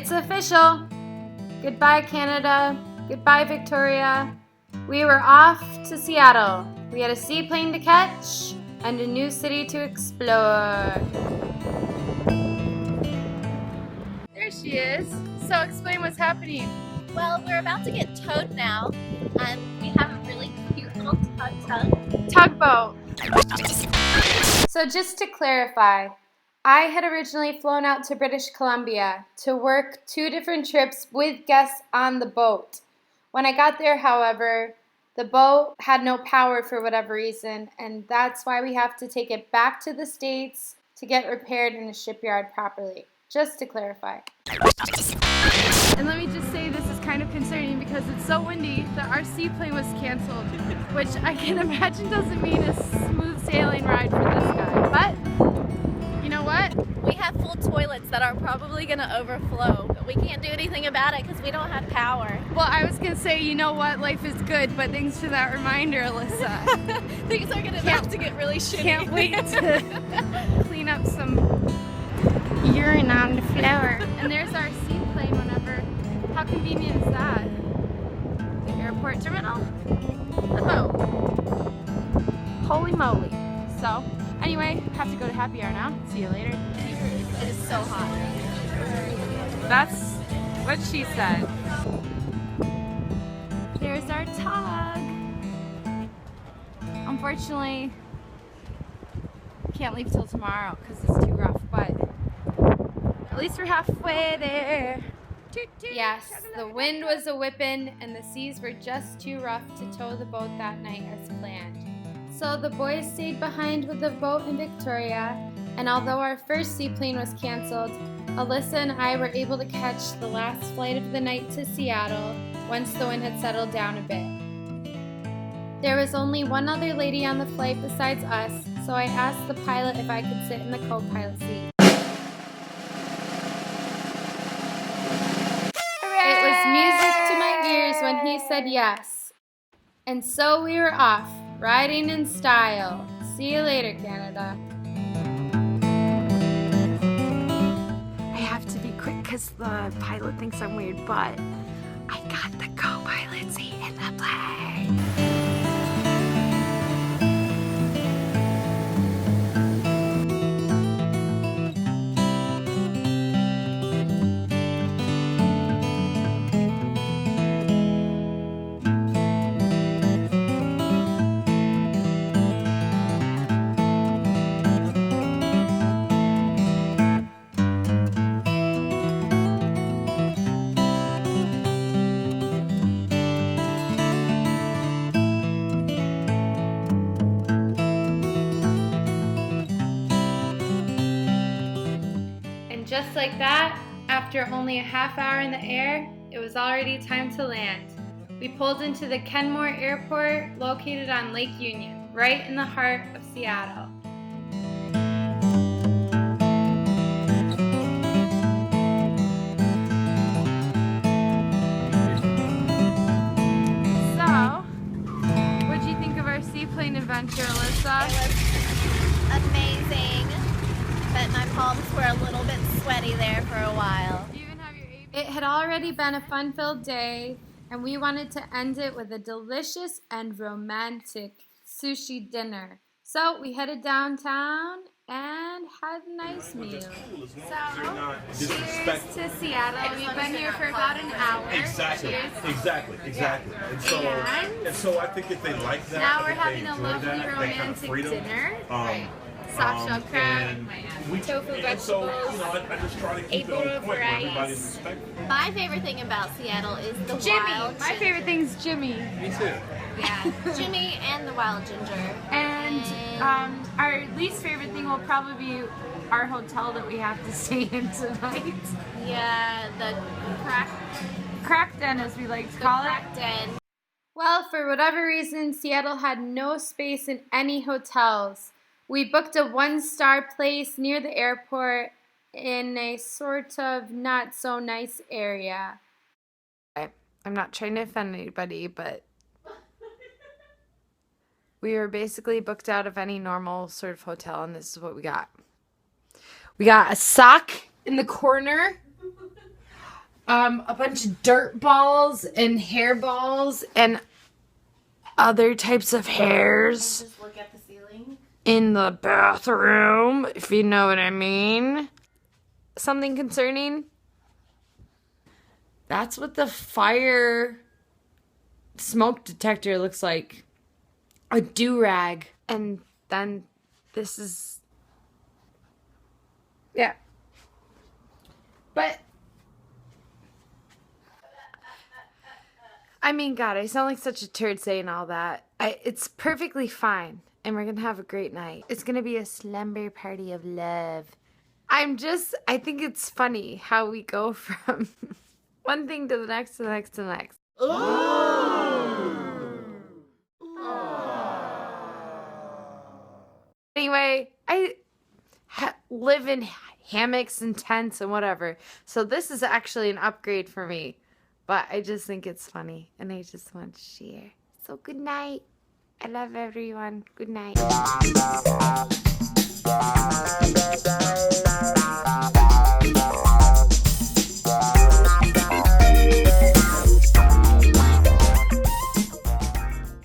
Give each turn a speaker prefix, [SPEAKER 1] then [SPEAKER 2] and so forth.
[SPEAKER 1] It's official. Goodbye, Canada. Goodbye, Victoria. We were off to Seattle. We had a seaplane to catch and a new city to explore. There she is. So explain what's happening.
[SPEAKER 2] Well, we're about to get towed now, and we have a really cute little tug.
[SPEAKER 1] Tugboat. So just to clarify, I had originally flown out to British Columbia to work 2 different trips with guests on the boat. When I got there, however, the boat had no power for whatever reason, and that's why we have to take it back to the States to get repaired in a shipyard properly. Just to clarify. And let me just say this is kind of concerning because it's so windy that our seaplane was canceled, which I can imagine doesn't mean a smooth sailing ride for this guy. But, you know what?
[SPEAKER 2] We have full toilets that are probably going to overflow, but we can't do anything about it because we don't have power.
[SPEAKER 1] Well, I was going to say, you know what? Life is good, but thanks for that reminder, Alyssa.
[SPEAKER 2] Things are going to have to get really shitty.
[SPEAKER 1] Can't wait to clean up some urine on the floor. And there's our seaplane whenever. How convenient is that? The airport terminal? The boat. Holy moly. So, anyway, have to go to happy hour now. See you later.
[SPEAKER 2] It is so hot.
[SPEAKER 1] That's what she said. There's our tug. Unfortunately, can't leave till tomorrow because it's too rough, but at least we're halfway there. Yes, the wind was a whippin' and the seas were just too rough to tow the boat that night as planned. So the boys stayed behind with the boat in Victoria, and although our first seaplane was canceled, Alyssa and I were able to catch the last flight of the night to Seattle once the wind had settled down a bit. There was only one other lady on the flight besides us, so I asked the pilot if I could sit in the co-pilot seat. It was music to my ears when he said yes. And so we were off, riding in style. See you later, Canada. I have to be quick because the pilot thinks I'm weird, but I got the co-pilot seat in the plane. Just like that, after only a half hour in the air, it was already time to land. We pulled into the Kenmore Airport, located on Lake Union, right in the heart of Seattle. So, what'd you think of our seaplane adventure, Alyssa?
[SPEAKER 2] It was amazing. But my palms were a little bit sweaty there for a while.
[SPEAKER 1] It had already been a fun-filled day, and we wanted to end it with a delicious and romantic sushi dinner. So we headed downtown and had a nice meal. So, cheers to Seattle. We've been here for about an hour.
[SPEAKER 3] Exactly.
[SPEAKER 1] Cheers.
[SPEAKER 3] Exactly. And so I think if they like that,
[SPEAKER 1] Now we're having a lovely romantic dinner. Soft shell crab, tofu vegetables,
[SPEAKER 3] so, I just try to keep it on point where everybody's respectful.
[SPEAKER 2] My favorite thing about Seattle is the
[SPEAKER 1] Jimmy.
[SPEAKER 2] wild
[SPEAKER 1] My
[SPEAKER 2] ginger.
[SPEAKER 1] favorite thing's Jimmy.
[SPEAKER 3] Me too.
[SPEAKER 2] Yeah, Jimmy and the wild ginger.
[SPEAKER 1] And our least favorite thing will probably be our hotel that we have to stay in tonight.
[SPEAKER 2] Yeah, the
[SPEAKER 1] Crack den, as we like to call
[SPEAKER 2] crack
[SPEAKER 1] it.
[SPEAKER 2] den.
[SPEAKER 1] Well, for whatever reason, Seattle had no space in any hotels. We booked a 1-star place near the airport in a sort of not so nice area. I'm not trying to offend anybody, but we were basically booked out of any normal sort of hotel, and this is what we got. We got a sock in the corner, a bunch of dirt balls and hair balls and other types of hairs.
[SPEAKER 2] Just look at the ceiling.
[SPEAKER 1] In the bathroom, if you know what I mean. Something concerning? That's what the fire smoke detector looks like. A do-rag. And then this is... Yeah. But... I mean, God, I sound like such a turd saying all that. It's perfectly fine. And we're gonna have a great night. It's gonna be a slumber party of love. I think it's funny how we go from one thing to the next, to the next, to the next. Anyway, I live in hammocks and tents and whatever. So this is actually an upgrade for me. But I just think it's funny. And I just want to share. So good night. I love everyone. Good night.